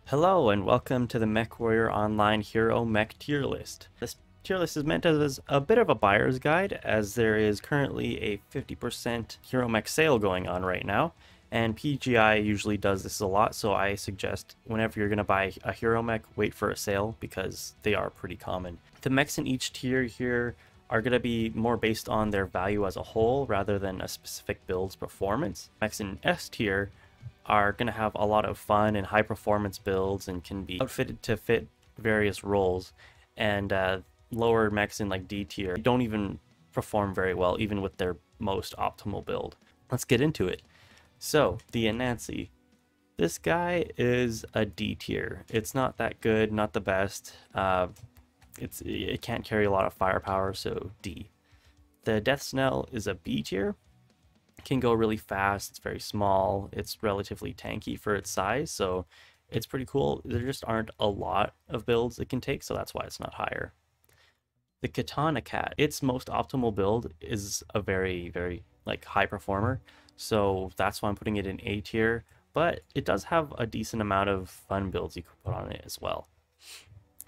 Hello and welcome to the MechWarrior Online Hero Mech tier list. This tier list is meant as a bit of a buyer's guide, as there is currently a 50% Hero Mech sale going on right now, and PGI usually does this a lot, so I suggest whenever you're going to buy a Hero Mech, wait for a sale because they are pretty common. The mechs in each tier here are going to be more based on their value as a whole rather than a specific build's performance. Mechs in S tier are going to have a lot of fun and high performance builds and can be outfitted to fit various roles, and lower mechs in like D tier don't even perform very well even with their most optimal build. Let's get into it. So the Anansi, this guy is a D tier. It's not that good, not the best. It can't carry a lot of firepower, so D. The Death Snell is a B tier. Can go really fast, it's very small, it's relatively tanky for its size, so it's pretty cool. There just aren't a lot of builds it can take, so that's why it's not higher. The Katana Cat, its most optimal build is a very like high performer, so that's why I'm putting it in A tier, but it does have a decent amount of fun builds you can put on it as well.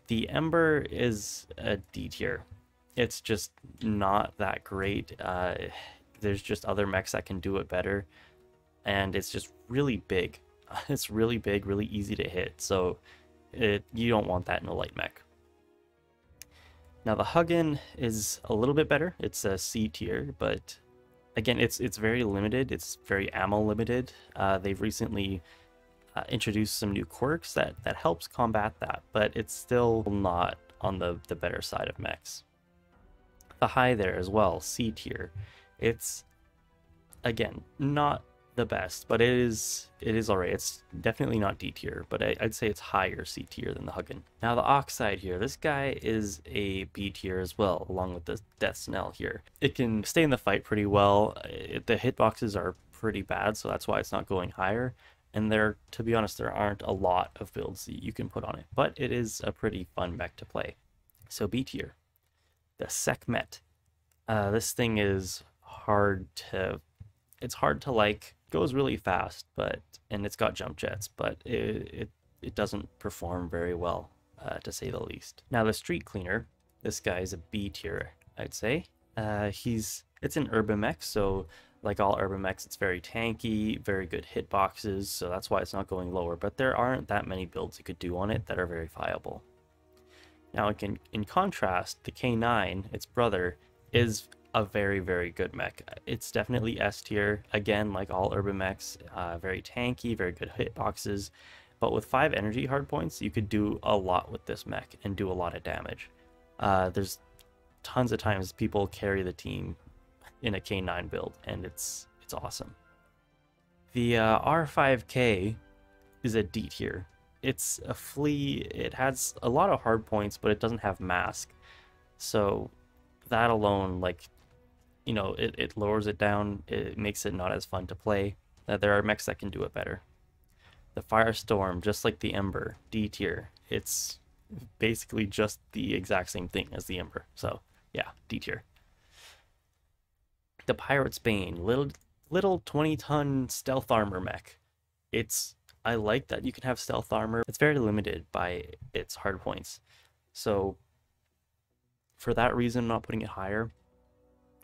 The Ember is a D tier. It's just not that great. There's just other mechs that can do it better, and it's just really big. It's really big, really easy to hit, so you don't want that in a light mech. Now the Hugin is a little bit better. It's a C tier, but again, it's very limited. It's very ammo limited. They've recently introduced some new quirks that helps combat that, but it's still not on the better side of mechs. The High there as well, C tier. It's, again, not the best, but it is alright. It's definitely not D tier, but I'd say it's higher C tier than the Hugin. Now the Oxide here, this guy is a B tier as well, along with the Death Snell here. It can stay in the fight pretty well. The hitboxes are pretty bad, so that's why it's not going higher. And to be honest, there aren't a lot of builds that you can put on it, but it is a pretty fun mech to play. So B tier. The Sekhmet. This thing is it's hard to like. Goes really fast, and it's got jump jets, but it doesn't perform very well, to say the least. Now the Street Cleaner, this guy is a B tier, I'd say. It's an urban mech, so like all urban mechs, it's very tanky, very good hitboxes, so that's why it's not going lower, but there aren't that many builds you could do on it that are very viable. Now in contrast, the K9, its brother, is a very good mech. It's definitely S tier, again, like all urban mechs, very tanky, very good hitboxes, but with 5 energy hardpoints you could do a lot with this mech and do a lot of damage. There's tons of times people carry the team in a K9 build, and it's awesome. The R5K is a D tier. It's a flea. It has a lot of hardpoints, but it doesn't have mask, so that alone, like, you know, it lowers it down. It makes it not as fun to play. There are mechs that can do it better. The Firestorm, just like the Ember, D tier. It's basically just the exact same thing as the Ember, so yeah, D tier. The Pirate's Bane, little 20-ton stealth armor mech. I like that you can have stealth armor. It's very limited by its hardpoints, so for that reason, I'm not putting it higher.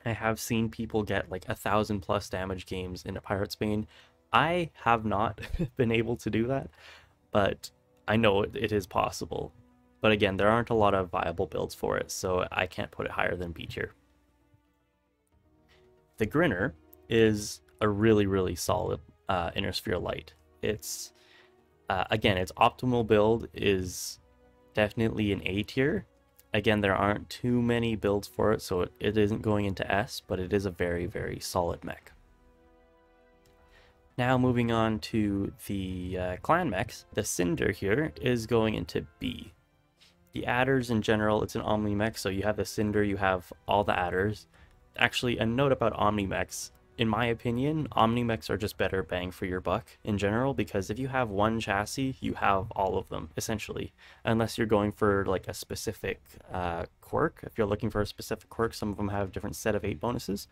I have seen people get like 1,000+ damage games in a Pirate's Bane. I have not been able to do that, but I know it is possible. But again, there aren't a lot of viable builds for it, so I can't put it higher than B tier. The Grinner is a really solid Inner Sphere Light. It's again, its optimal build is definitely an A tier. Again, there aren't too many builds for it, so it isn't going into S, but it is a very solid mech. Now moving on to the clan mechs, the Cinder here is going into B. The adders in general, it's an Omni mech, so you have the Cinder, you have all the adders. Actually, a note about Omni mechs. In my opinion, Omni mechs are just better bang for your buck in general, because if you have one chassis, you have all of them, essentially. Unless you're going for like a specific quirk. If you're looking for a specific quirk, some of them have a different set of 8 bonuses.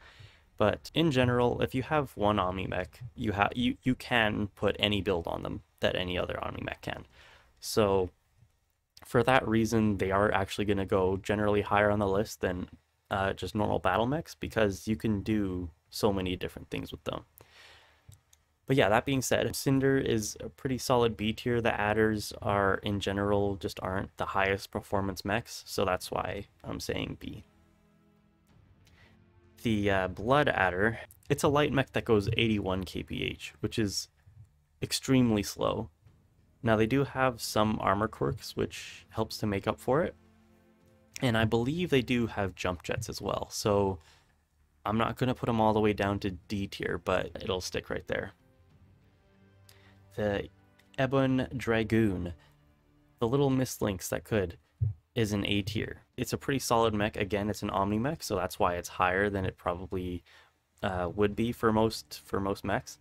But in general, if you have one Omni Mech, you can put any build on them that any other Omni Mech can. So for that reason, they are actually going to go generally higher on the list than just normal battle mechs, because you can do so many different things with them. But yeah, that being said, Cinder is a pretty solid B tier. The adders are, in general, just aren't the highest performance mechs, so that's why I'm saying B. The Blood Adder, it's a light mech that goes 81 kph, which is extremely slow. Now they do have some armor quirks, which helps to make up for it. And I believe they do have jump jets as well, so I'm not going to put them all the way down to D tier, but it'll stick right there. The Ebon Dragoon, the little mislinks that could, is an A tier. It's a pretty solid mech. Again, it's an Omni mech, so that's why it's higher than it probably would be for most mechs.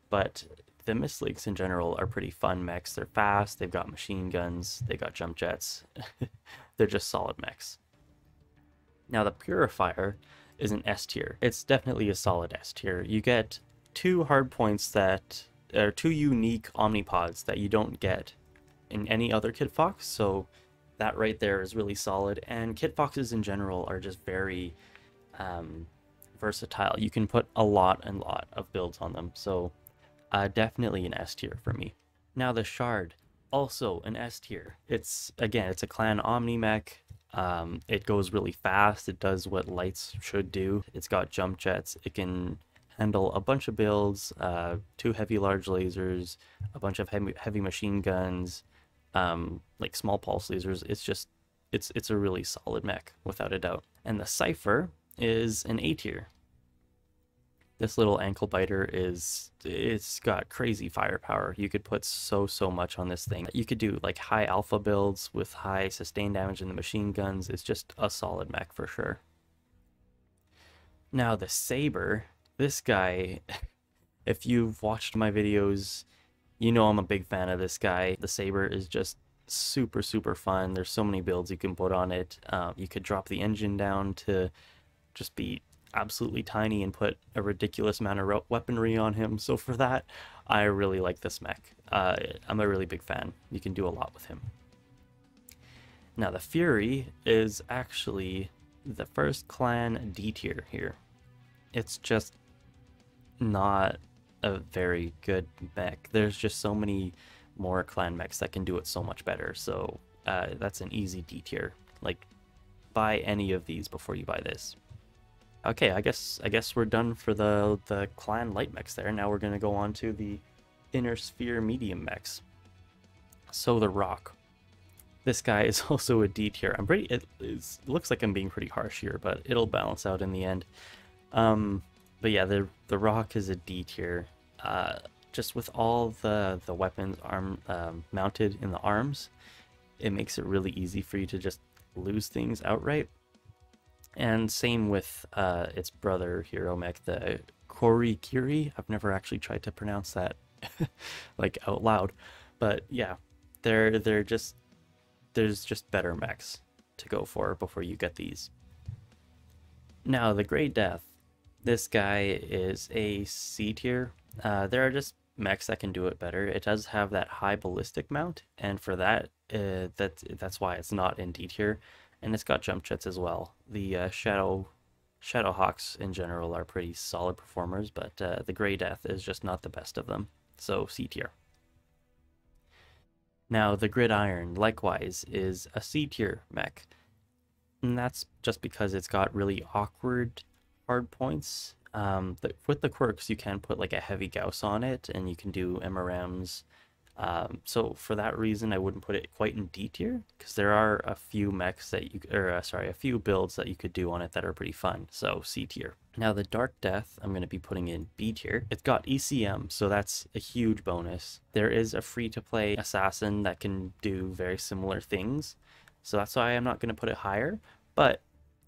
But the mislinks in general are pretty fun mechs. They're fast, they've got machine guns, they got jump jets. They're just solid mechs. Now the Purifier is an S tier. It's definitely a solid S tier. You get 2 hard points that are 2 unique omnipods that you don't get in any other Kit Fox, so that right there is really solid. And Kit Foxes in general are just very versatile. You can put a lot of builds on them, so definitely an S tier for me. Now the Shard, also an S tier. It's a clan Omni mech. It goes really fast. It does what lights should do. It's got jump jets. It can handle a bunch of builds, 2 heavy large lasers, a bunch of heavy machine guns, like small pulse lasers. It's a really solid mech without a doubt. And the Cypher is an A tier. This little ankle biter it's got crazy firepower. You could put so much on this thing. You could do like high alpha builds with high sustain damage in the machine guns. It's just a solid mech for sure. Now the Saber, this guy, if you've watched my videos, you know I'm a big fan of this guy. The Saber is just super fun. There's so many builds you can put on it. You could drop the engine down to just be absolutely tiny and put a ridiculous amount of weaponry on him. So for that, I really like this mech. I'm a really big fan. You can do a lot with him. Now the Fury is actually the first clan D tier here. It's just not a very good mech. There's just so many more clan mechs that can do it so much better. So that's an easy D tier. Like, buy any of these before you buy this. Okay, I guess we're done for the clan light mechs there. Now we're gonna go on to the inner sphere medium mechs. So the Rock. This guy is also a D tier. It looks like I'm being pretty harsh here, but it'll balance out in the end. But yeah, the Rock is a D tier. Just with all the weapons mounted in the arms, it makes it really easy for you to just lose things outright. And same with its brother hero mech, the Korikiri. I've never actually tried to pronounce that like out loud, but yeah, there's just better mechs to go for before you get these. Now the Grey Death, this guy is a C tier. There are just mechs that can do it better. It does have that high ballistic mount, and for that, that's why it's not in D tier. And it's got jump jets as well. The Shadow Hawks in general are pretty solid performers, but the Grey Death is just not the best of them, so C tier. Now the Gridiron, likewise, is a C tier mech, and that's just because it's got really awkward hard points. With the quirks, you can put like a heavy Gauss on it, and you can do MRMs. So for that reason, I wouldn't put it quite in D tier, because there are a few mechs that a few builds that you could do on it that are pretty fun. So C tier. Now the Dark Death, I'm going to be putting in B tier. It's got ECM, so that's a huge bonus. There is a free-to-play assassin that can do very similar things, so that's why I'm not going to put it higher, but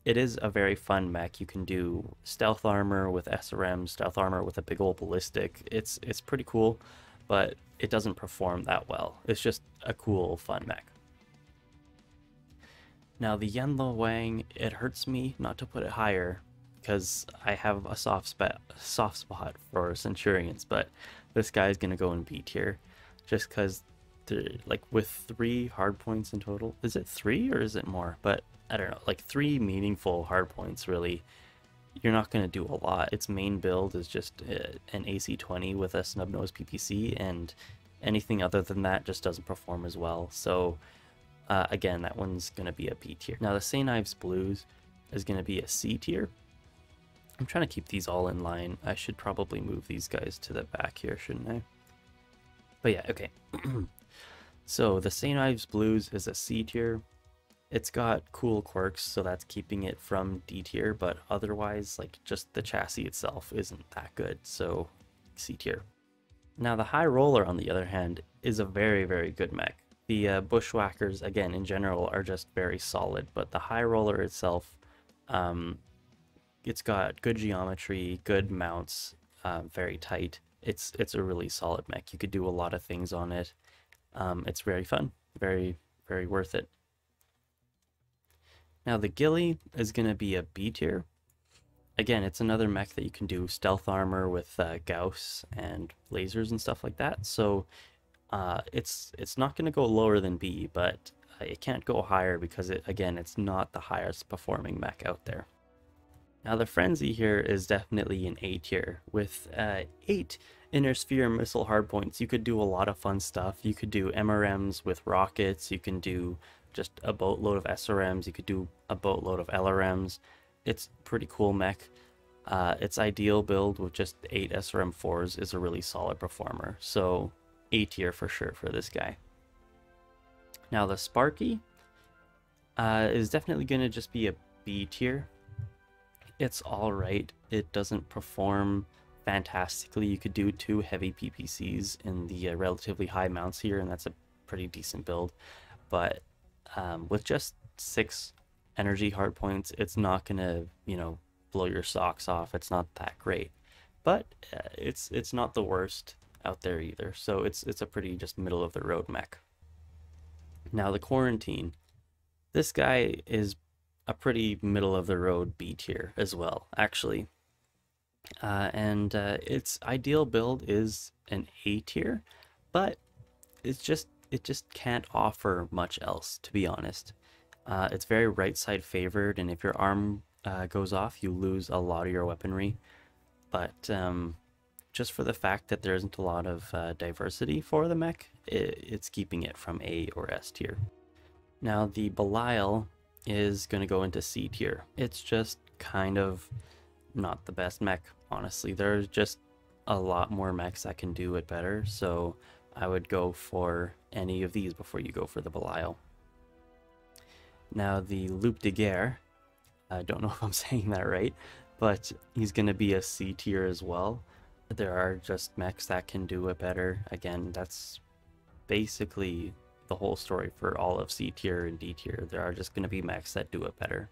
it is a very fun mech. You can do stealth armor with SRM, stealth armor with a big old ballistic. It's pretty cool, but it doesn't perform that well. It's just a cool, fun mech. Now the Yanlo Wang, it hurts me not to put it higher because I have a soft spot for Centurions, but this guy is going to go in B tier just because like with 3 hard points in total. Is it 3 or is it more? But I don't know, like 3 meaningful hard points really. You're not going to do a lot. Its main build is just an AC-20 with a snub nose PPC, and anything other than that just doesn't perform as well. So again, that one's going to be a B tier. Now the St. Ives Blues is going to be a C tier. I'm trying to keep these all in line. I should probably move these guys to the back here, shouldn't I? But yeah, okay. So the St. Ives Blues is a C tier. It's got cool quirks, so that's keeping it from D tier, but otherwise, like, just the chassis itself isn't that good, so C tier. Now the High Roller, on the other hand, is a very, very good mech. The Bushwhackers, again, in general, are just very solid, but the High Roller itself, it's got good geometry, good mounts, very tight. It's a really solid mech. You could do a lot of things on it. It's very fun, very, very worth it. Now the Ghillie is going to be a B tier. Again, it's another mech that you can do stealth armor with Gauss and lasers and stuff like that. So it's not going to go lower than B, but it can't go higher because it's not the highest performing mech out there. Now the Frenzy here is definitely an A tier. With 8 Inner Sphere missile hardpoints, you could do a lot of fun stuff. You could do MRMs with rockets, you can do just a boatload of SRMs, you could do a boatload of LRMs. It's pretty cool mech. Its ideal build with just 8 SRM4s is a really solid performer. So A tier for sure for this guy. Now the Sparky is definitely going to just be a B tier. It's alright. It doesn't perform fantastically. You could do 2 heavy PPCs in the relatively high mounts here, and that's a pretty decent build. But with just 6 energy hardpoints, it's not gonna, blow your socks off. It's not that great, but it's not the worst out there either. So it's a pretty just middle of the road mech. Now the Quarantine, this guy is a pretty middle of the road B tier as well, actually. And its ideal build is an A tier, but it just can't offer much else, to be honest. It's very right side favored, and if your arm goes off, you lose a lot of your weaponry. But just for the fact that there isn't a lot of diversity for the mech, it's keeping it from A or S tier. Now the Belial is going to go into C tier. It's just kind of not the best mech, honestly. There's just a lot more mechs that can do it better, so I would go for any of these before you go for the Belial. Now the Loup de Guerre, I don't know if I'm saying that right, but he's going to be a C tier as well. There are just mechs that can do it better. Again, that's basically the whole story for all of C tier and D tier. There are just going to be mechs that do it better.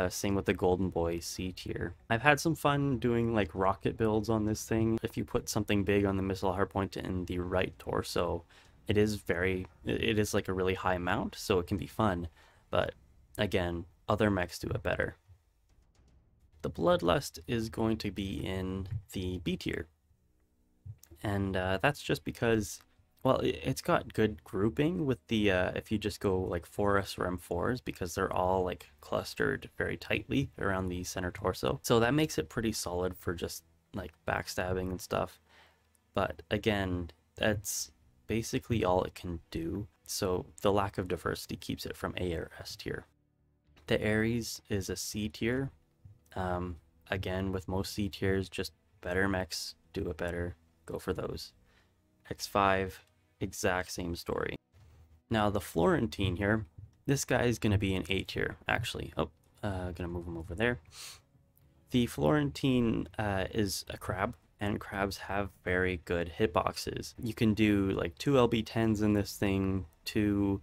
Same with the Golden Boy C tier. I've had some fun doing like rocket builds on this thing. If you put something big on the missile hardpoint in the right torso, it is like a really high mount, so it can be fun. But again, other mechs do it better. The Bloodlust is going to be in the B tier. And that's just because, well, it's got good grouping with the, if you just go like 4 SRM4s, because they're all like clustered very tightly around the center torso. So that makes it pretty solid for just like backstabbing and stuff. But again, that's basically all it can do. So the lack of diversity keeps it from A or S tier. The Ares is a C tier. Again, with most C tiers, just better mechs do it better. Go for those. X5, exact same story. Now the Florentine here, this guy is going to be an A tier, actually. Oh, gonna move him over there. The Florentine is a crab, and crabs have very good hitboxes. You can do like 2 LB10s in this thing, 2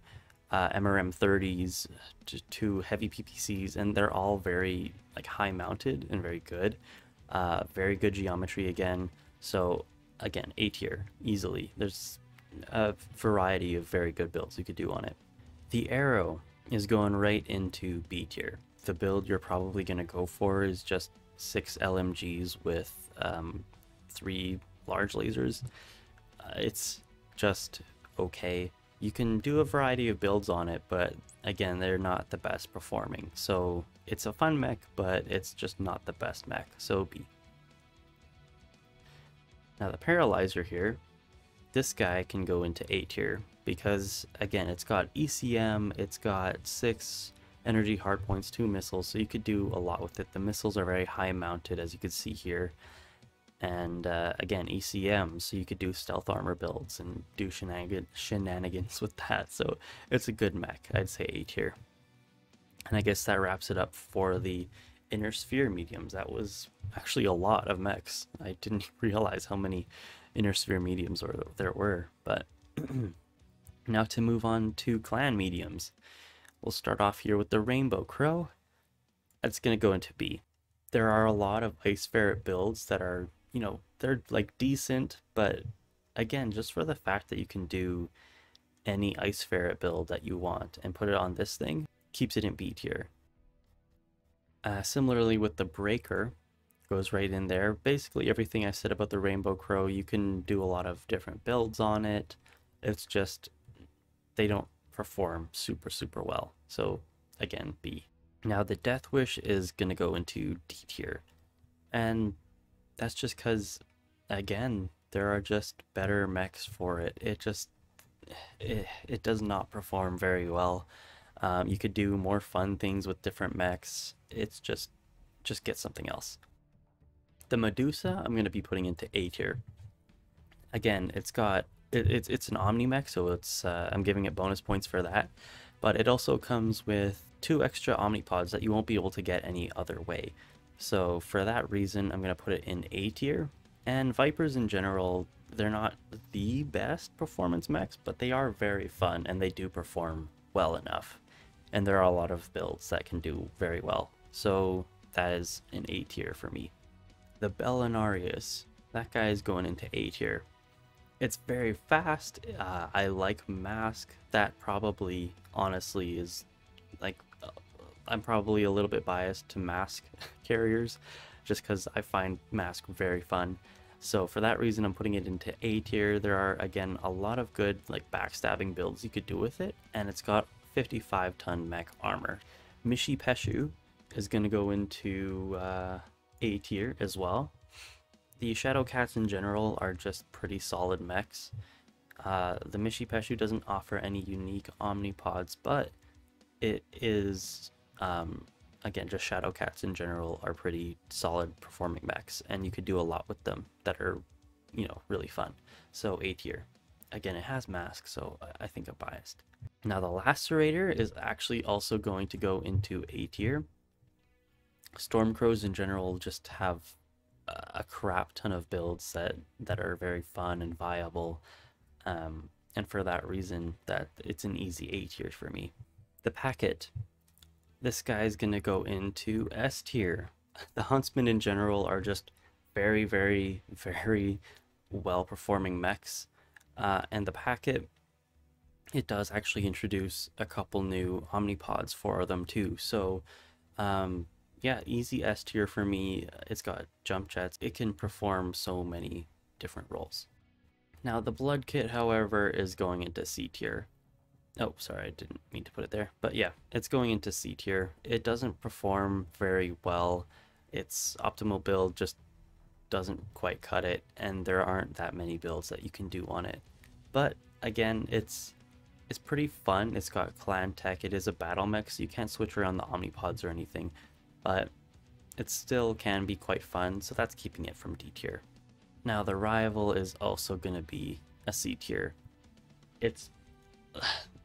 MRM30s, 2 heavy PPCs, and they're all very like high mounted and very good. Very good geometry again. So again, A tier, easily. There's a variety of very good builds you could do on it. The Arrow is going right into B tier. The build you're probably going to go for is just 6 LMGs with 3 large lasers. It's just okay. You can do a variety of builds on it, but again, they're not the best performing. So it's a fun mech, but it's just not the best mech, so B. Now the Paralyzer here, this guy can go into A tier because again, it's got ECM, it's got 6 energy hardpoints, 2 missiles, so you could do a lot with it. The missiles are very high mounted, as you can see here. And again, ECM, so you could do stealth armor builds and do shenanigans with that. So it's a good mech. I'd say A tier. And I guess that wraps it up for the Inner Sphere mediums. That was actually a lot of mechs. I didn't realize how many Inner Sphere mediums there were. But now to move on to clan mediums. We'll start off here with the Rainbow Crow. That's going to go into B. There are a lot of Ice Ferret builds that are, you know, they're like decent, but again, just for the fact that you can do any Ice Ferret build that you want and put it on this thing, keeps it in B tier. Similarly with the Breaker, goes right in there. Basically everything I said about the Rainbow Crow, you can do a lot of different builds on it. It's just, they don't perform super well. So again, B. Now the Death Wish is going to go into D tier. And that's just because, again, there are just better mechs for it. It does not perform very well. You could do more fun things with different mechs. It's just get something else. The Medusa I'm going to be putting into A tier. Again, it's an Omni mech, so it's I'm giving it bonus points for that. But it also comes with 2 extra Omnipods that you won't be able to get any other way. So for that reason, I'm going to put it in A tier. And Vipers in general, they're not the best performance mechs, but they are very fun and they do perform well enough. And there are a lot of builds that can do very well. So that is an A tier for me. The Bellinarius, that guy is going into A tier. It's very fast. I like Mask. That probably, honestly, is like, I'm probably a little bit biased to Mask carriers just because I find Mask very fun. So for that reason, I'm putting it into A tier. There are, again, a lot of good like backstabbing builds you could do with it, and it's got 55-ton mech armor. Mishi Peshu is going to go into A tier as well. The Shadow Cats in general are just pretty solid mechs. The Mishi Peshu doesn't offer any unique Omnipods, but it is, again, just Shadow Cats in general are pretty solid performing mechs, and you could do a lot with them that are, you know, really fun. So A tier. Again, it has Mask, so I think I'm biased. Now the Lacerator is actually also going to go into A tier. Stormcrows in general just have a crap ton of builds that are very fun and viable, and for that reason, that it's an easy A tier for me. The Packet, this guy's gonna go into S tier. The Huntsmen in general are just very well performing mechs, and the Packet, it does actually introduce a couple new Omnipods for them too. So yeah, easy S tier for me. It's got jump jets. It can perform so many different roles. Now the Blood Kit, however, is going into C tier. Oh, sorry, I didn't mean to put it there. But yeah, it's going into C tier. It doesn't perform very well. Its optimal build just doesn't quite cut it, and there aren't that many builds that you can do on it. But again, it's pretty fun. It's got clan tech. It is a battle mech, so you can't switch around the Omnipods or anything. But it still can be quite fun, so that's keeping it from D tier. Now the Rival is also going to be a C tier. It's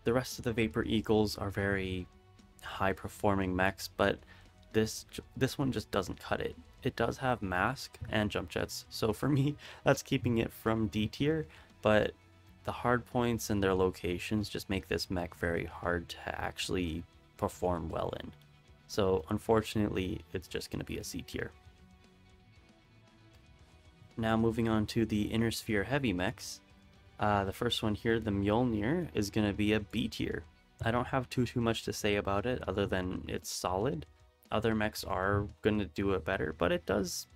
the rest of the Vapor Eagles are very high performing mechs, but this one just doesn't cut it. It does have Mask and jump jets, so for me that's keeping it from D tier, but the hard points and their locations just make this mech very hard to actually perform well in. So unfortunately, it's just going to be a C tier. Now moving on to the Inner Sphere heavy mechs. The first one here, the Mjolnir, is going to be a B tier. I don't have too much to say about it other than it's solid. Other mechs are going to do it better, but it does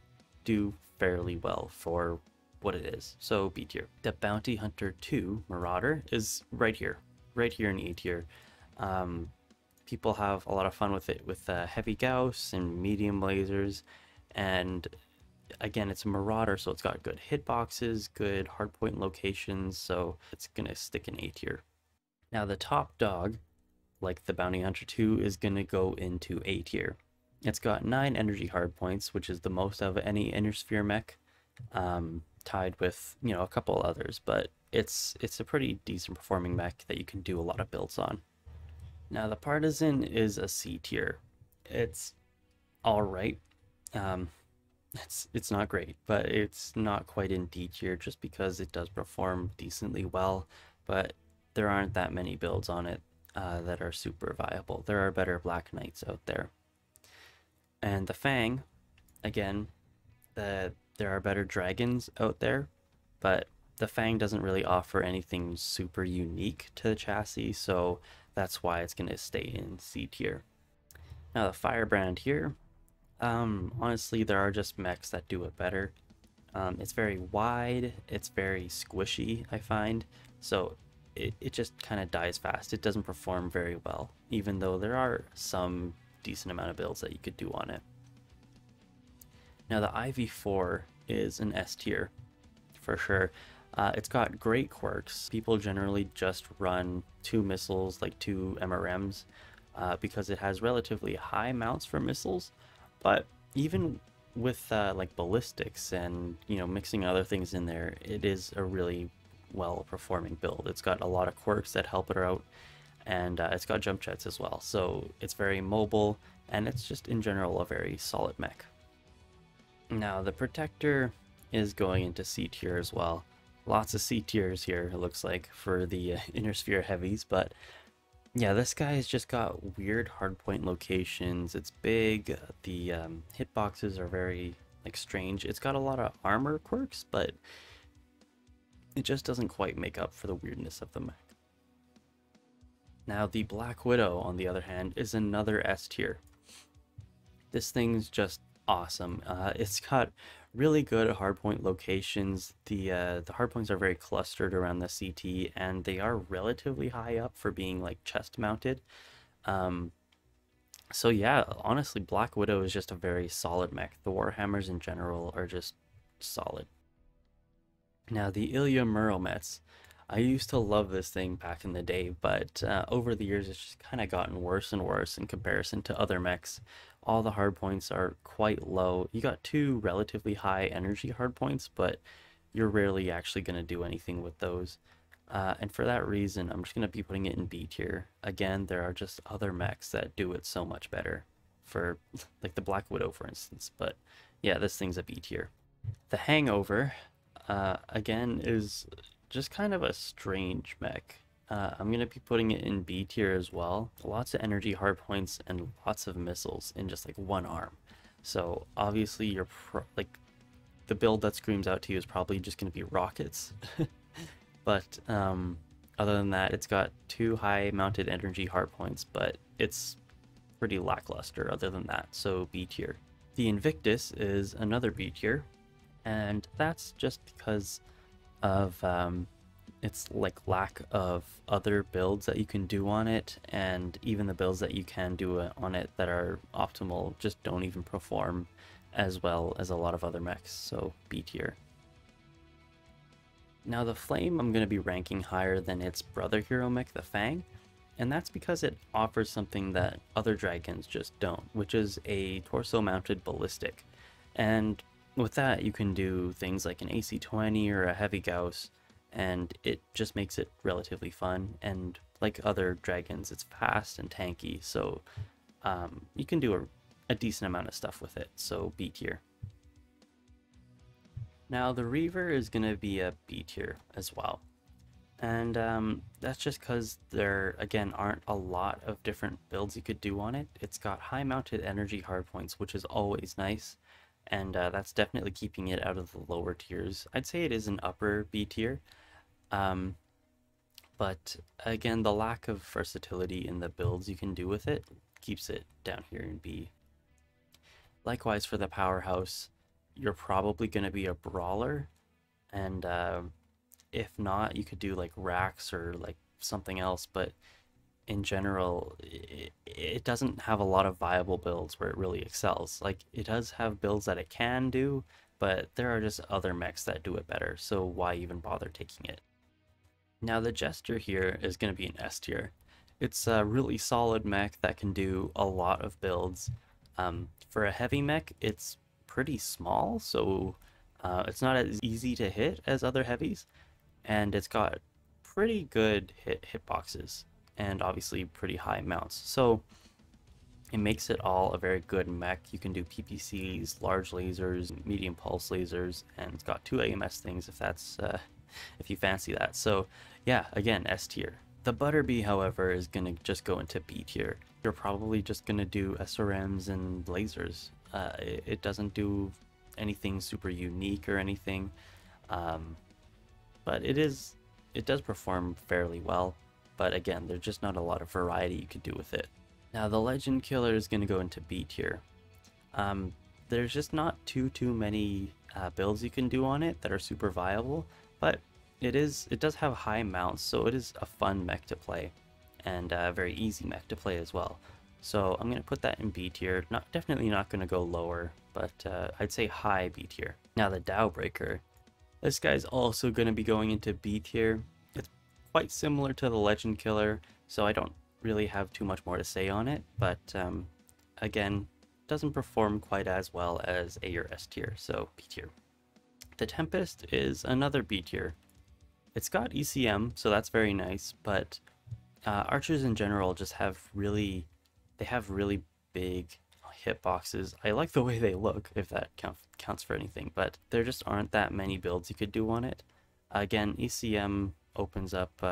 do fairly well for what it is, so B tier. The Bounty Hunter 2 Marauder is right here in A tier. People have a lot of fun with it with heavy Gauss and medium lasers, and again, it's a Marauder, so it's got good hitboxes, good hardpoint locations, so it's gonna stick in A tier. Now the top dog, like the Bounty Hunter 2, is gonna go into A tier. It's got 9 energy hardpoints, which is the most of any Inner Sphere mech, tied with, you know, a couple others, but it's a pretty decent performing mech that you can do a lot of builds on. Now the Partisan is a C tier. It's all right. It's not great, but it's not quite in D tier just because it does perform decently well, but there aren't that many builds on it that are super viable. There are better Black Knights out there. And the Fang, again, there are better dragons out there, but the Fang doesn't really offer anything super unique to the chassis, so that's why it's going to stay in C tier. Now the Firebrand here, honestly, there are just mechs that do it better. It's very wide, it's very squishy, I find, so it just kind of dies fast. It doesn't perform very well, even though there are some decent amount of builds that you could do on it. Now the IV4 is an S tier, for sure. It's got great quirks. People generally just run 2 missiles, like 2 MRMs, because it has relatively high mounts for missiles, but even with like ballistics and, you know, mixing other things in there, it is a really well performing build. It's got a lot of quirks that help it out, and it's got jump jets as well, so it's very mobile, and it's just in general a very solid mech. Now the Protector is going into C tier as well. Lots of C tiers here, it looks like, for the Inner Sphere heavies, but yeah, this guy has just got weird hardpoint locations. It's big, the hitboxes are very like strange. It's got a lot of armor quirks, but it just doesn't quite make up for the weirdness of the mech. Now the Black Widow, on the other hand, is another S tier. This thing's just awesome. It's got really good hardpoint locations. The hardpoints are very clustered around the CT, and they are relatively high up for being like chest mounted. So yeah, honestly, Black Widow is just a very solid mech. The Warhammers in general are just solid. Now the Ilya Muromets. I used to love this thing back in the day, but over the years it's just kind of gotten worse and worse in comparison to other mechs. All the hardpoints are quite low. You got 2 relatively high energy hardpoints, but you're rarely actually going to do anything with those. And for that reason, I'm just going to be putting it in B tier. Again, there are just other mechs that do it so much better, for like the Black Widow, for instance. But yeah, this thing's a B tier. The Hangover, again, is just kind of a strange mech. I'm going to be putting it in B tier as well. Lots of energy hardpoints and lots of missiles in just like one arm. So obviously you're like the build that screams out to you is probably just going to be rockets. But other than that, it's got 2 high mounted energy hardpoints, but it's pretty lackluster other than that, so B tier. The Invictus is another B tier, and that's just because of its like lack of other builds that you can do on it, and even the builds that you can do on it that are optimal just don't even perform as well as a lot of other mechs, so B tier. Now the Flame I'm going to be ranking higher than its brother hero mech, the Fang, and that's because it offers something that other dragons just don't, which is a torso mounted ballistic. And with that you can do things like an AC-20 or a heavy Gauss, and it just makes it relatively fun, and like other dragons it's fast and tanky, so you can do a decent amount of stuff with it, so B tier. Now the Reaver is going to be a B tier as well, and that's just because there again aren't a lot of different builds you could do on it. It's got high mounted energy hardpoints, which is always nice, and that's definitely keeping it out of the lower tiers. I'd say it is an upper B tier, but again, the lack of versatility in the builds you can do with it keeps it down here in B. Likewise for the Powerhouse, you're probably going to be a brawler, And if not, you could do like racks or like something else, but in general, it doesn't have a lot of viable builds where it really excels. Like, it does have builds that it can do, but there are just other mechs that do it better, so why even bother taking it? Now, the Jester here is going to be an S tier. It's a really solid mech that can do a lot of builds. For a heavy mech, it's pretty small, so it's not as easy to hit as other heavies, and it's got pretty good hitboxes and obviously pretty high mounts. So it makes it all a very good mech. You can do PPCs, large lasers, medium pulse lasers, and it's got 2 AMS things if that's if you fancy that. So yeah, again, S tier. The Butterbee, however, is gonna just go into B tier. You're probably just gonna do SRMs and lasers. It doesn't do anything super unique or anything, but it does perform fairly well. But again, there's just not a lot of variety you could do with it. Now the Legend Killer is going to go into B tier. There's just not too many builds you can do on it that are super viable, but it does have high mounts, so it is a fun mech to play, and a very easy mech to play as well. So I'm going to put that in B tier. Definitely not going to go lower, but I'd say high B tier. Now the Dowbreaker. This guy's also going to be going into B tier. It's quite similar to the Legend Killer, so I don't really have too much more to say on it, but again, doesn't perform quite as well as A or S tier, so B tier. The Tempest is another B tier. It's got ECM, so that's very nice, but archers in general just have really big hitboxes. I like the way they look, if that counts for anything, but there just aren't that many builds you could do on it. Again, ECM opens up,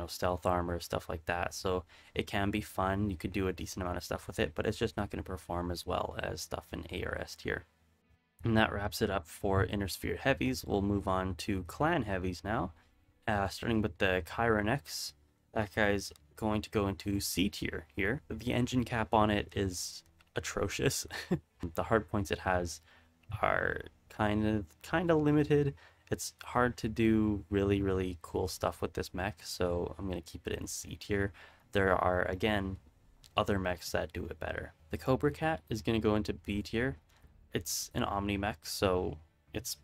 stealth armor, stuff like that, so it can be fun. You could do a decent amount of stuff with it, but it's just not going to perform as well as stuff in A or S tier. And that wraps it up for Inner Sphere heavies. We'll move on to clan heavies now, starting with the Chiron X. That guy's going to go into C tier here. The engine cap on it is atrocious. The hard points it has are kind of limited. It's hard to do really cool stuff with this mech, so I'm going to keep it in C tier. There are, again, other mechs that do it better. The Cobra Cat is going to go into B tier. It's an Omni mech, so it's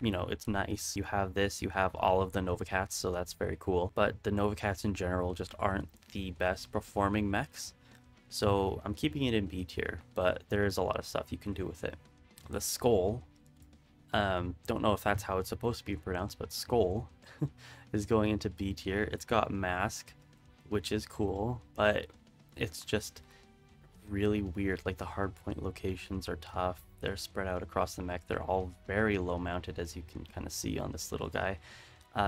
nice. You have this, you have all of the Nova Cats, so that's very cool. But the Nova Cats in general just aren't the best performing mechs, so I'm keeping it in B tier, but there is a lot of stuff you can do with it. The Skull, don't know if that's how it's supposed to be pronounced, but Skull is going into B tier. It's got Mask, which is cool, but it's just really weird. Like, the hardpoint locations are tough. They're spread out across the mech. They're all very low mounted, as you can kind of see on this little guy.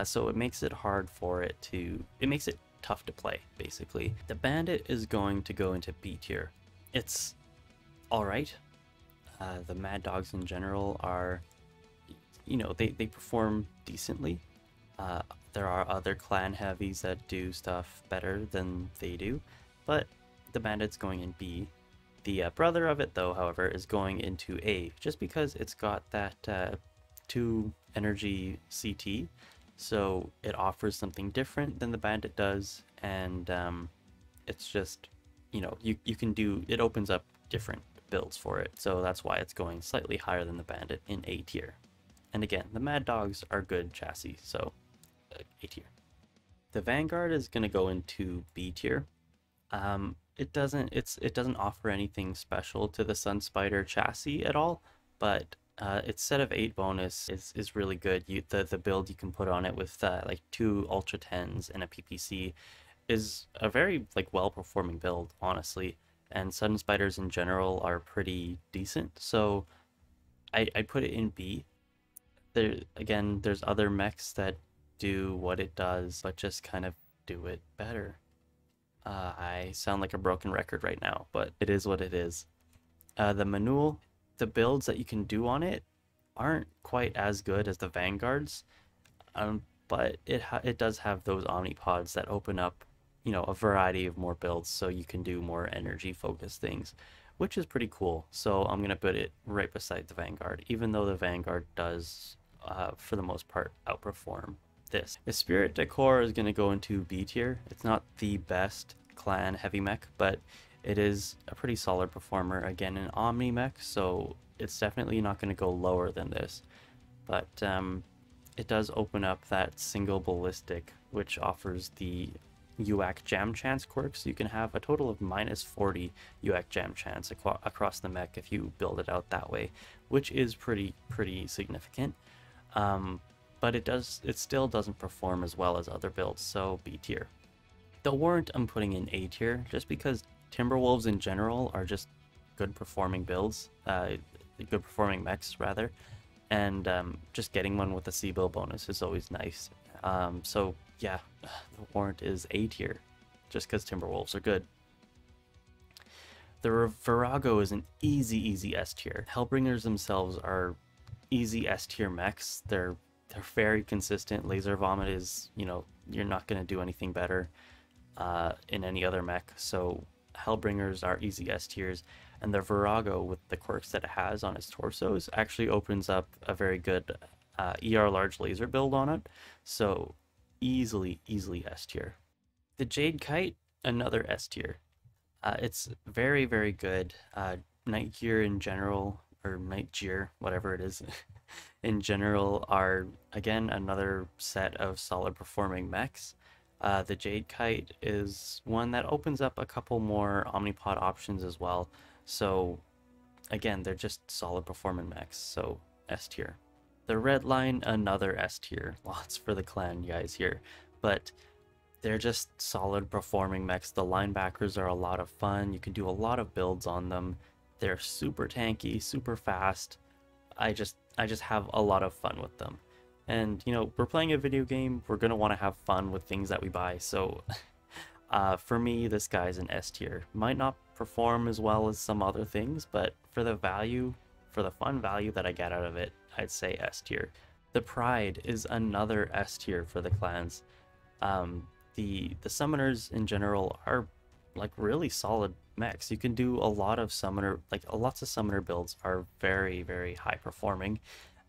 So it makes it hard for it to... It makes it tough to play, basically. The Bandit is going to go into B tier. It's alright. The Mad Dogs in general are... they perform decently. There are other clan heavies that do stuff better than they do, but the Bandit's going in B. The brother of it, though, however, is going into A, just because it's got that 2 energy CT, so it offers something different than the Bandit does, and it's just, you can do, it opens up different builds for it, so that's why it's going slightly higher than the Bandit in A tier. And again, the Mad Dogs are good chassis, so A tier. The Vanguard is going to go into B tier. It doesn't offer anything special to the Sun Spider chassis at all, but its set of 8 bonus is really good. The build you can put on it with like 2 Ultra 10s and a PPC is a very well performing build, honestly. And Sun Spiders in general are pretty decent, so I put it in B. There's other mechs that do what it does, but just kind of do it better. I sound like a broken record right now, but it is what it is. The Manual, the builds that you can do on it aren't quite as good as the Vanguards, but it does have those Omnipods that open up, a variety of more builds, so you can do more energy-focused things, which is pretty cool. So I'm going to put it right beside the Vanguard, even though the Vanguard does for the most part, outperform this. The Spirit Decor is going to go into B tier. It's not the best clan heavy mech, but it is a pretty solid performer. Again, an Omni mech, so it's definitely not going to go lower than this. But it does open up that single ballistic, which offers the UAC jam chance quirk, so you can have a total of minus 40 UAC jam chance across the mech if you build it out that way, which is pretty significant. But it still doesn't perform as well as other builds, so B tier. The Warrant I'm putting in A tier, just because Timberwolves in general are just good performing builds, good performing mechs rather, and just getting one with a C-Bill bonus is always nice. So yeah, the Warrant is A tier, just because Timberwolves are good. The Virago is an easy S tier. Hellbringers themselves are easy S tier mechs. They're very consistent. Laser Vomit is, you know, you're not going to do anything better in any other mech. So Hellbringers are easy S tiers, and the Virago, with the quirks that it has on its torsos, actually opens up a very good ER large laser build on it. So easily S tier. The Jade Kite, another S tier. It's very good. Night Gear in general, or Night Gear, whatever it is, in general, are again another set of solid performing mechs. The Jade Kite is one that opens up a couple more Omnipod options as well. So again, they're just solid performing mechs, so S tier. The Red Line, another S tier. Lots for the clan guys here, but they're just solid performing mechs. The linebackers are a lot of fun. You can do a lot of builds on them. They're super tanky, super fast. I just have a lot of fun with them. And, you know, we're playing a video game. We're going to want to have fun with things that we buy. So for me, this guy's an S tier. Might not perform as well as some other things, but for the value, for the fun value that I get out of it, I'd say S tier. The Pride is another S tier for the clans. The summoners in general are like really solid mechs. You can do a lot of summoner, like lots of summoner builds are very high performing,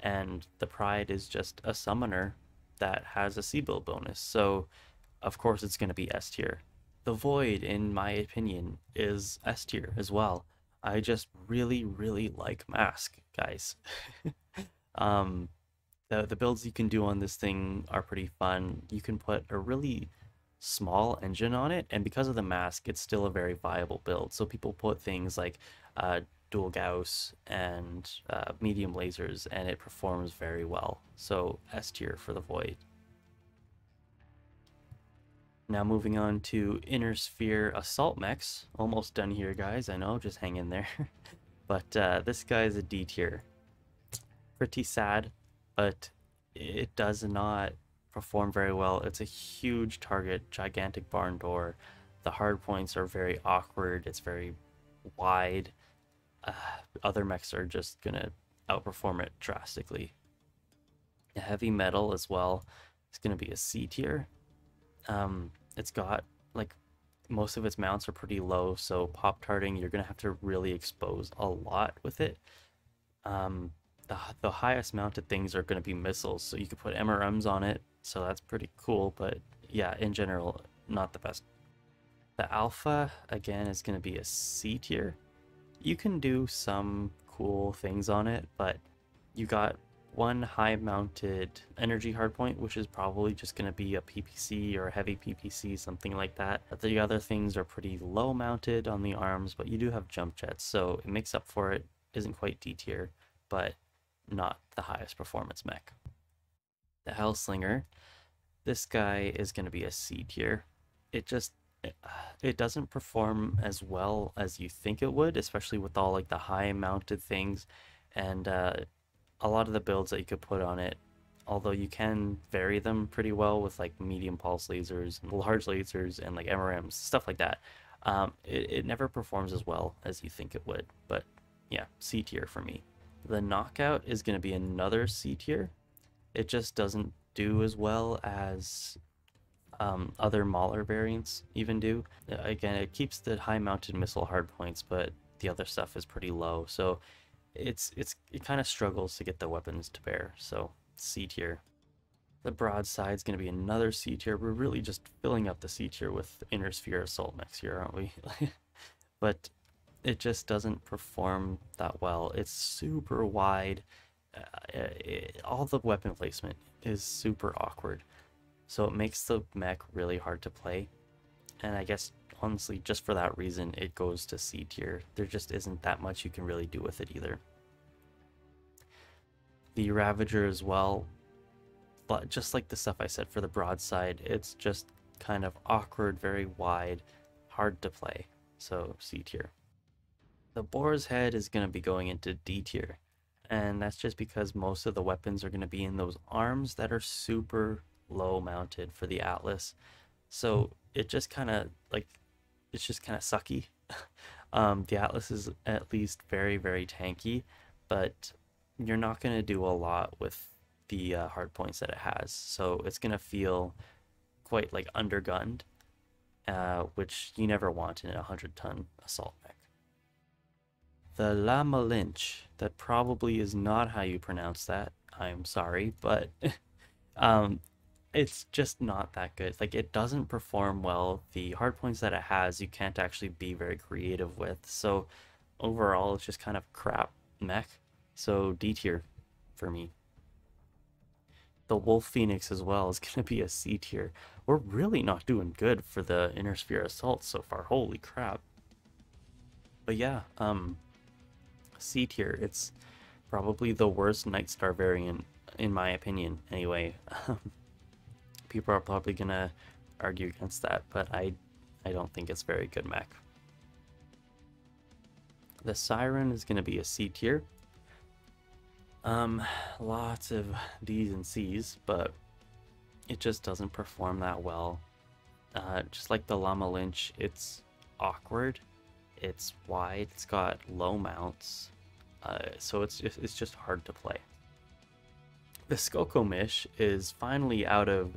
and the Pride is just a summoner that has a C-Bill bonus, so of course it's going to be S tier. The Void, in my opinion, is S tier as well. I just really like Mask, guys. The builds you can do on this thing are pretty fun. You can put a really small engine on it, and because of the mask, it's still a very viable build. So people put things like dual Gauss and medium lasers, and it performs very well. So S tier for the Void. Now moving on to Inner Sphere Assault Mechs. Almost done here, guys. I know, just hang in there. But this guy is a D tier. Pretty sad, but it does not perform very well. It's a huge target, gigantic barn door. The hard points are very awkward. It's very wide. Other mechs are just gonna outperform it drastically. The Heavy Metal as well is gonna be a C tier. It's got, like, most of its mounts are pretty low, so pop-tarting, you're gonna have to really expose a lot with it. The highest mounted things are going to be missiles, so you could put MRMs on it, so that's pretty cool, but yeah, in general, not the best. The Alpha, again, is going to be a C tier. You can do some cool things on it, but you got one high mounted energy hardpoint, which is probably just going to be a PPC or a heavy PPC, something like that. The other things are pretty low mounted on the arms, but you do have jump jets, so it makes up for it. Isn't quite D tier, but not the highest performance mech. The Hellslinger, this guy is going to be a C tier. It doesn't perform as well as you think it would, especially with all like the high mounted things, and a lot of the builds that you could put on it, although you can vary them pretty well with like medium pulse lasers and large lasers and like MRMs, stuff like that. It never performs as well as you think it would, but yeah, C tier for me. The Knockout is going to be another C tier. It just doesn't do as well as other Mauler variants even do. Again, it keeps the high mounted missile hardpoints, but the other stuff is pretty low, so it kind of struggles to get the weapons to bear. So C tier. The broadside's going to be another C tier. We're really just filling up the C tier with inner sphere assault mechs here, aren't we? But it just doesn't perform that well. It's super wide. All the weapon placement is super awkward. So it makes the mech really hard to play. And I guess, honestly, just for that reason, it goes to C tier. There just isn't that much you can really do with it either. The Ravager as well, but just like the stuff I said for the broadside, it's just kind of awkward, very wide, hard to play. So C tier. The Boar's Head is going to be going into D tier. And that's just because most of the weapons are going to be in those arms that are super low mounted for the Atlas. So it just kind of like, it's just kind of sucky. The Atlas is at least very, very tanky, but you're not going to do a lot with the hard points that it has. So it's going to feel quite like undergunned, which you never want in a 100-ton assault mech. The Llama Lynch, that probably is not how you pronounce that. I'm sorry, but it's just not that good. Like, it doesn't perform well. The hard points that it has, you can't actually be very creative with. So overall, it's just kind of crap mech. So D tier for me. The Wolf Phoenix as well is going to be a C tier. We're really not doing good for the Inner Sphere Assault so far. Holy crap. But yeah, C tier. It's probably the worst Nightstar variant, in my opinion, anyway. People are probably going to argue against that, but I don't think it's very good mech. The Siren is going to be a C tier. Lots of D's and C's, but it just doesn't perform that well. Just like the Llama Lynch, it's awkward, it's wide, it's got low mounts, so it's just hard to play. The Skokomish is finally out of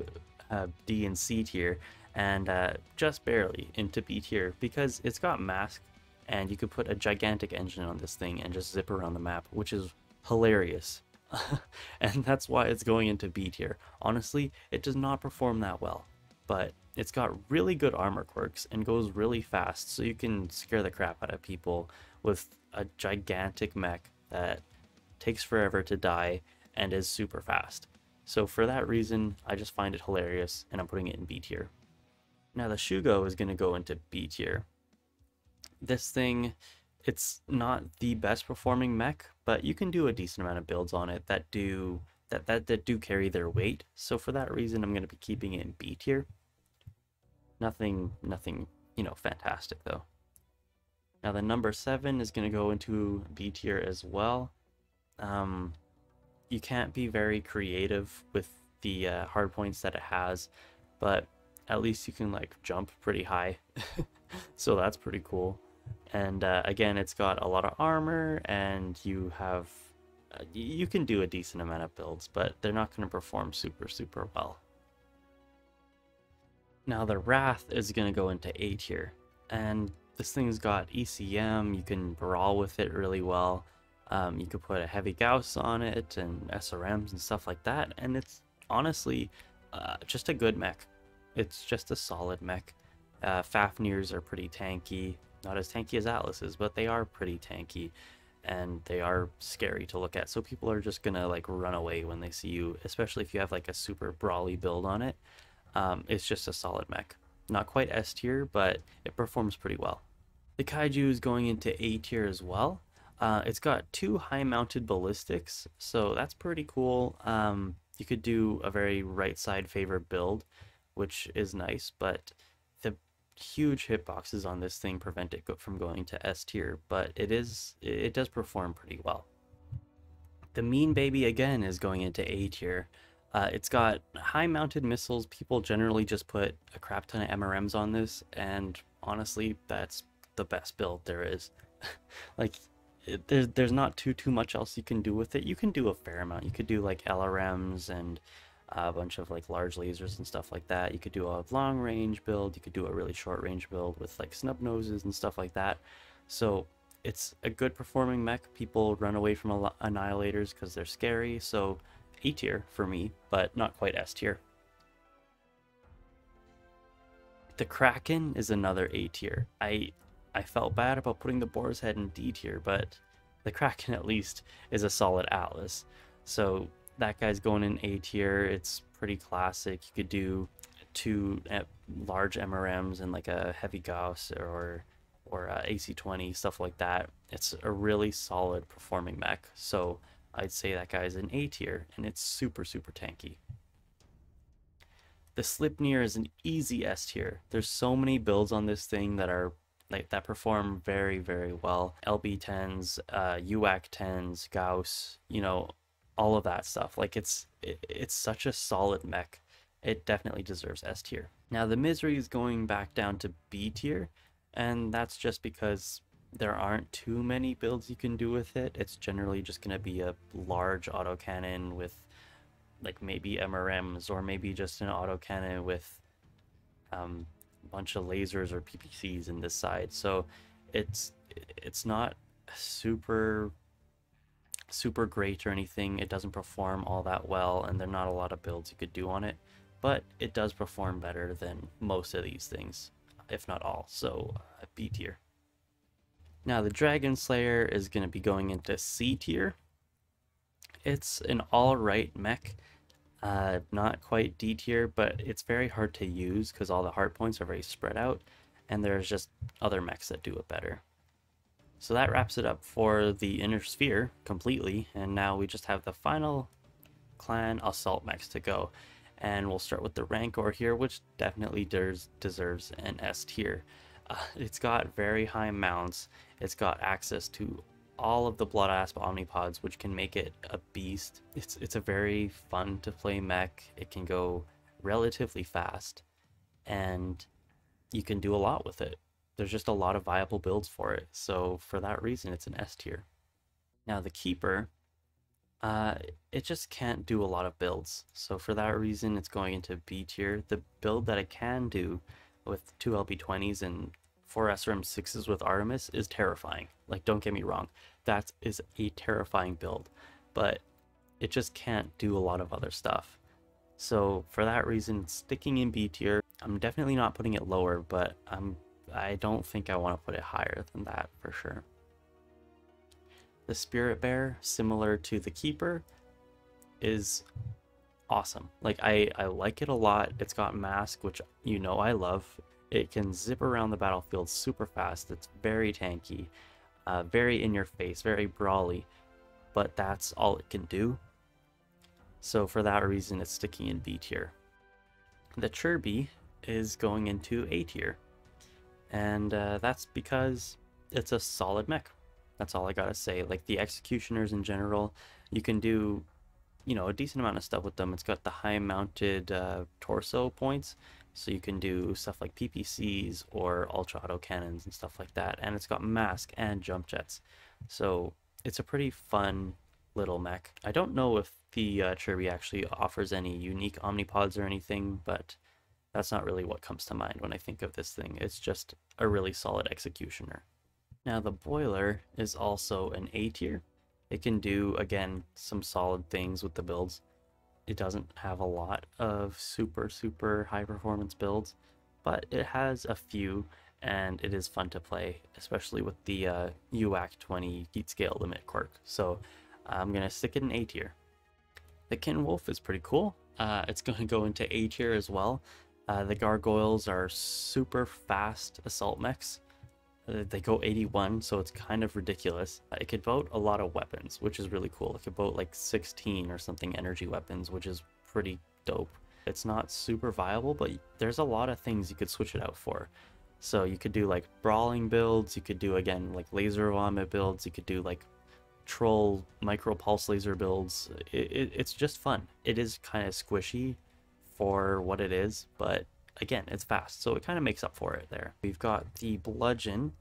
D and C tier and just barely into B tier because it's got mask and you could put a gigantic engine on this thing and just zip around the map, which is hilarious. And that's why it's going into B tier. Honestly, it does not perform that well, but it's got really good armor quirks and goes really fast, so you can scare the crap out of people with a gigantic mech that takes forever to die and is super fast. So for that reason, I just find it hilarious and I'm putting it in B tier. Now the Shugo is going to go into B tier. This thing, it's not the best performing mech, but you can do a decent amount of builds on it that do carry their weight. So for that reason, I'm going to be keeping it in B tier. Nothing, you know, fantastic though. Now the number 7 is going to go into B tier as well. You can't be very creative with the hard points that it has, but at least you can like jump pretty high. So that's pretty cool. And again, it's got a lot of armor, and you have you can do a decent amount of builds, but they're not going to perform super well. Now the Wrath is going to go into A tier, and this thing's got ECM. You can brawl with it really well. You could put a heavy Gauss on it and SRMs and stuff like that, and it's honestly just a good mech. It's just a solid mech. Fafnirs are pretty tanky. Not as tanky as Atlases, but they are pretty tanky, and they are scary to look at. So people are just gonna like run away when they see you, especially if you have like a super brawly build on it. It's just a solid mech. Not quite S tier, but it performs pretty well. The Kaiju is going into A tier as well. It's got 2 high-mounted ballistics, so that's pretty cool. You could do a very right side favor build, which is nice, but the huge hitboxes on this thing prevent it from going to S tier, but it does perform pretty well. The Mean Baby again is going into A tier. It's got high mounted missiles. People generally just put a crap ton of MRMs on this, and honestly, that's the best build there is. Like, there's not too much else you can do with it. You can do a fair amount. You could do like LRMs and a bunch of like large lasers and stuff like that. You could do a long range build. You could do a really short range build with like snub noses and stuff like that. So it's a good performing mech. People run away from annihilators because they're scary. So A tier for me, but not quite S tier. The Kraken is another A tier. I felt bad about putting the Boar's Head in D tier, but the Kraken at least is a solid Atlas. So that guy's going in A tier. It's pretty classic. You could do two large MRMs and like a heavy Gauss or AC-20, stuff like that. It's a really solid performing mech. So I'd say that guy's in A tier, and it's super, super tanky. The Slipnir is an easy S tier. There's so many builds on this thing that are that perform very, very well. LB10s, UAC 10s, Gauss, you know, all of that stuff. Like it's such a solid mech. It definitely deserves S tier. Now the Misery is going back down to B tier, and that's just because there aren't too many builds you can do with it. It's generally just going to be a large autocannon with like maybe MRMs, or maybe just an autocannon with a bunch of lasers or PPCs in this side. So it's not super great or anything. It doesn't perform all that well, and there are not a lot of builds you could do on it, but it does perform better than most of these things, if not all. So B tier. Now the Dragon Slayer is going to be going into C tier. It's an alright mech, not quite D tier, but it's very hard to use because all the hard points are very spread out, and there's just other mechs that do it better. So that wraps it up for the Inner Sphere completely, and now we just have the final clan assault mechs to go. And we'll start with the Rancor here, which definitely deserves an S tier. It's got very high mounts. It's got access to all of the Blood Asp Omnipods, which can make it a beast. It's a very fun to play mech. It can go relatively fast, and you can do a lot with it. There's just a lot of viable builds for it. So for that reason, it's an S tier. Now the Keeper, it just can't do a lot of builds. So for that reason, it's going into B tier. The build that it can do with 2 LB20s and 4 SRM6s with Artemis is terrifying. Like, don't get me wrong, that is a terrifying build, but it just can't do a lot of other stuff. So for that reason, sticking in B tier. I'm definitely not putting it lower, but I don't think I want to put it higher than that for sure. The Spirit Bear, similar to the Keeper, is awesome. Like I like it a lot. It's got Mask, which you know I love. It can zip around the battlefield super fast. It's very tanky, very in your face, very brawly, but that's all it can do. So for that reason, it's sticking in B tier. The Chirby is going into A tier, and that's because it's a solid mech. That's all I gotta say. Like the Executioners in general, you can do, you know, a decent amount of stuff with them. It's got the high mounted torso points, so you can do stuff like PPCs or ultra auto cannons and stuff like that. And it's got Mask and jump jets, so it's a pretty fun little mech. I don't know if the Chirby actually offers any unique omnipods or anything, but that's not really what comes to mind when I think of this thing. It's just a really solid executioner. Now the Boiler is also an A tier. It can do, again, some solid things with the builds. It doesn't have a lot of super high performance builds, but it has a few, and it is fun to play, especially with the UAC 20 heat scale limit quirk. So I'm gonna stick it in A tier. The Kinwolf is pretty cool. It's gonna go into A tier as well. The Gargoyles are super fast assault mechs. They go 81, so it's kind of ridiculous. It could boat a lot of weapons, which is really cool. It could boat like 16 or something energy weapons, which is pretty dope. It's not super viable, but there's a lot of things you could switch it out for. So you could do like brawling builds, you could do, again, like laser vomit builds, you could do like troll micro pulse laser builds. It's just fun. It is kind of squishy for what it is, but again, it's fast, so it kind of makes up for it there. We've got the Bludgeon,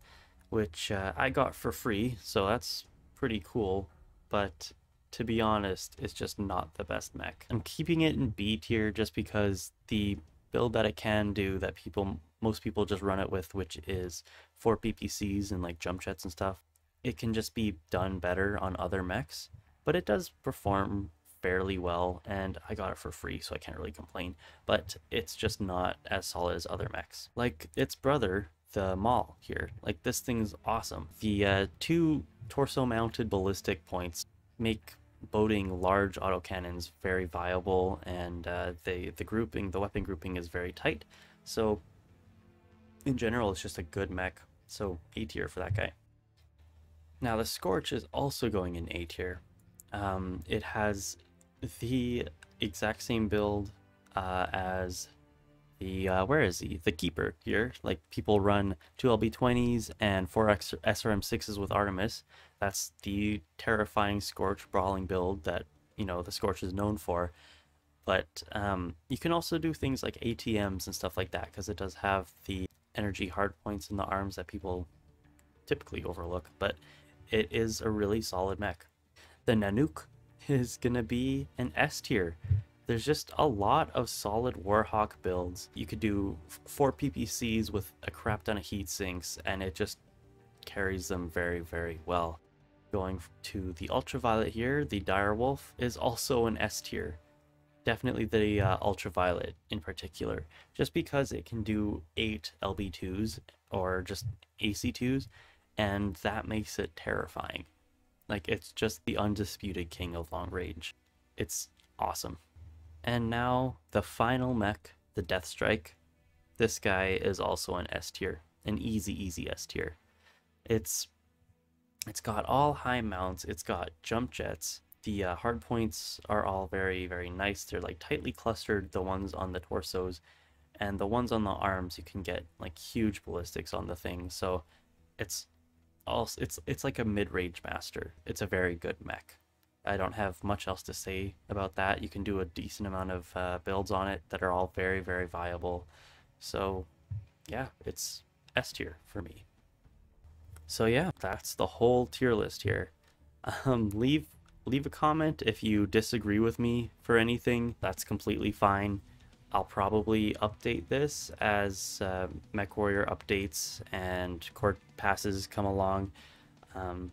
which I got for free, so that's pretty cool, but to be honest, it's just not the best mech. I'm keeping it in B tier just because the build that it can do that most people just run it with, which is 4 PPCs and like jump jets and stuff, it can just be done better on other mechs, but it does perform fairly well, and I got it for free, so I can't really complain, but it's just not as solid as other mechs. Like its brother, the Maul here. Like, this thing's awesome. The two torso-mounted ballistic points make boating large autocannons very viable, and the weapon grouping is very tight. So in general, it's just a good mech. So A tier for that guy. Now the Scorch is also going in A tier. It has the exact same build as the where is he? The Keeper here. Like, people run 2 LB-20s and 4 SRM-6s with Artemis. That's the terrifying Scorch brawling build that, you know, the Scorch is known for. But you can also do things like ATMs and stuff like that, because it does have the energy hardpoints in the arms that people typically overlook. But it is a really solid mech. The Nanook is gonna be an S tier. There's just a lot of solid Warhawk builds. You could do 4 PPCs with a crap ton of heat sinks, and it just carries them very, very well. Going to the Ultraviolet here, the Direwolf is also an S tier. Definitely the Ultraviolet in particular, just because it can do 8 LB2s or just AC2s, and that makes it terrifying. Like, it's just the undisputed king of long range. It's awesome. And now the final mech, the Deathstrike. This guy is also an S tier, an easy S tier. It's got all high mounts, it's got jump jets. The hard points are all very, very nice. They're like tightly clustered, the ones on the torsos, and the ones on the arms you can get like huge ballistics on the thing. So it's like a mid-range master. It's a very good mech. I don't have much else to say about that. You can do a decent amount of builds on it that are all very, very viable. So yeah, it's S tier for me. So yeah, that's the whole tier list here. Leave a comment if you disagree with me for anything. That's completely fine. I'll probably update this as MechWarrior updates and court passes come along.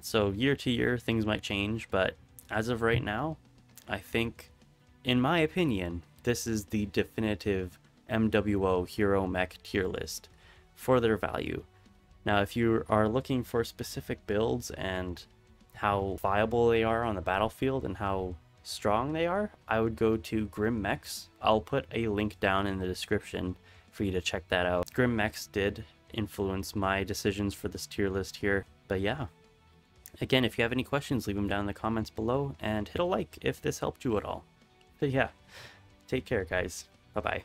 So year to year, things might change, but as of right now, I think, in my opinion, this is the definitive MWO Hero Mech tier list for their value. Now, if you are looking for specific builds and how viable they are on the battlefield and how strong they are, I would go to Grim Mechs. I'll put a link down in the description for you to check that out. Grim Mechs did influence my decisions for this tier list here, but yeah. Again, if you have any questions, leave them down in the comments below, and hit a like if this helped you at all. But yeah, take care, guys. Bye-bye.